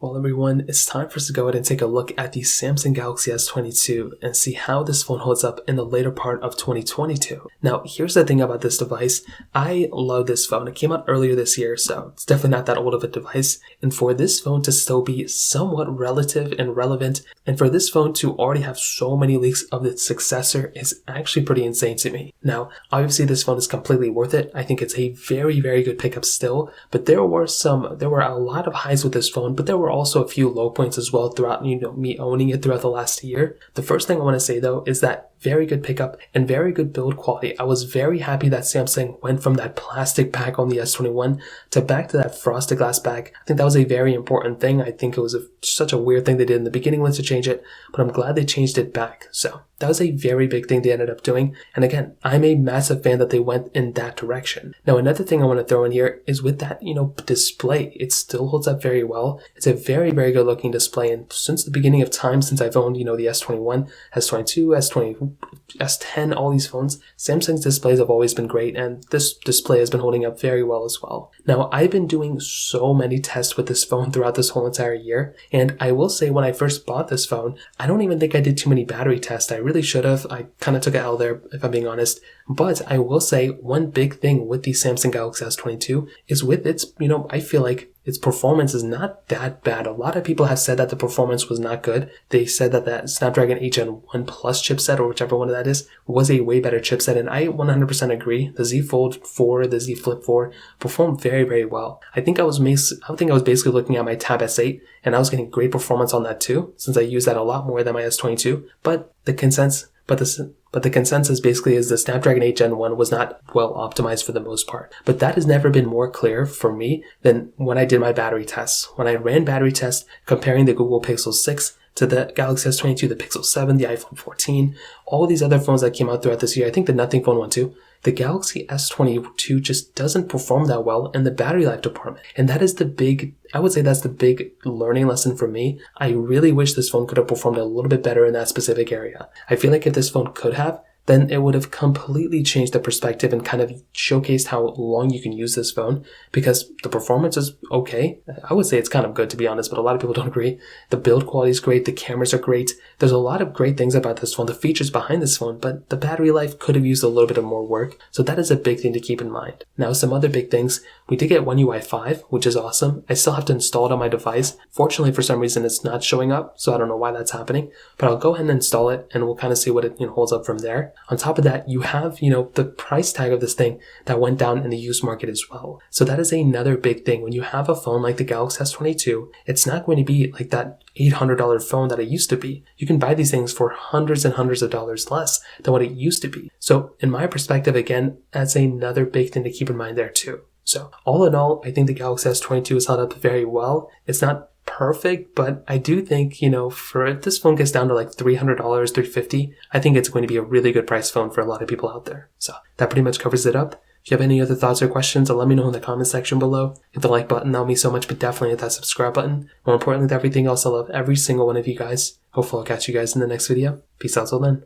Well, everyone, it's time for us to go ahead and take a look at the Samsung Galaxy S22 and see how this phone holds up in the later part of 2022. Now, here's the thing about this device. I love this phone. It came out earlier this year, so it's definitely not that old of a device. And for this phone to still be somewhat relative and relevant, and for this phone to already have so many leaks of its successor is actually pretty insane to me. Now, obviously this phone is completely worth it. I think it's a very, very good pickup still, but there were a lot of highs with this phone, but there were also a few low points as well throughout, me owning it throughout the last year. The first thing I want to say though is that very good pickup and very good build quality. I was very happy that Samsung went from that plastic back on the S21 to back to that frosted glass back. I think that was a very important thing. I think it was such a weird thing they did in the beginning was to change it, but I'm glad they changed it back. So that was a very big thing they ended up doing. And again, I'm a massive fan that they went in that direction. Now, another thing I want to throw in here is with that, display. It still holds up very well. It's a very, very good looking display. And since the beginning of time, since I've owned, the S21, S22, S20, S10, all these phones, Samsung's displays have always been great. And this display has been holding up very well as well. Now, I've been doing so many tests with this phone throughout this whole entire year. And I will say when I first bought this phone, I don't even think I did too many battery tests. I really should have. I kind of took an L there, if I'm being honest. But I will say one big thing with the Samsung Galaxy S22 is with its, I feel like its performance is not that bad. A lot of people have said that the performance was not good. They said that that Snapdragon 8 Gen 1 Plus chipset, or whichever one of that is, was a way better chipset. And I 100% agree. The Z Fold 4, the Z Flip 4 performed very, very well. I think I was basically looking at my Tab S8 and I was getting great performance on that too, since I use that a lot more than my S22. But the consensus basically is the Snapdragon 8 Gen 1 was not well optimized for the most part. But that has never been more clear for me than when I did my battery tests. When I ran battery tests comparing the Google Pixel 6 to the Galaxy S22, the Pixel 7, the iPhone 14, all these other phones that came out throughout this year, I think the Nothing Phone one too, the Galaxy S22 just doesn't perform that well in the battery life department. And that is I would say that's the big learning lesson for me. I really wish this phone could have performed a little bit better in that specific area. I feel like if this phone could have, then it would have completely changed the perspective and kind of showcased how long you can use this phone, because the performance is okay. I would say it's kind of good, to be honest, but a lot of people don't agree. The build quality is great. The cameras are great. There's a lot of great things about this phone, the features behind this phone, but the battery life could have used a little bit of more work. So that is a big thing to keep in mind. Now, some other big things. We did get One UI 5, which is awesome. I still have to install it on my device. Fortunately, for some reason, it's not showing up, so I don't know why that's happening, but I'll go ahead and install it and we'll kind of see what it holds up from there. On top of that, you have, the price tag of this thing that went down in the used market as well. So that is another big thing. When you have a phone like the Galaxy S22, it's not going to be like that $800 phone that it used to be. You can buy these things for hundreds and hundreds of dollars less than what it used to be. So in my perspective, again, that's another big thing to keep in mind there too. So all in all, I think the Galaxy S22 has held up very well. It's not perfect, but I do think, if this phone gets down to like $300, $350, I think it's going to be a really good price phone for a lot of people out there. So that pretty much covers it up. If you have any other thoughts or questions, let me know in the comment section below. Hit the like button, that would mean so much, but definitely hit that subscribe button. More importantly than everything else, I love every single one of you guys. Hopefully I'll catch you guys in the next video. Peace out till then.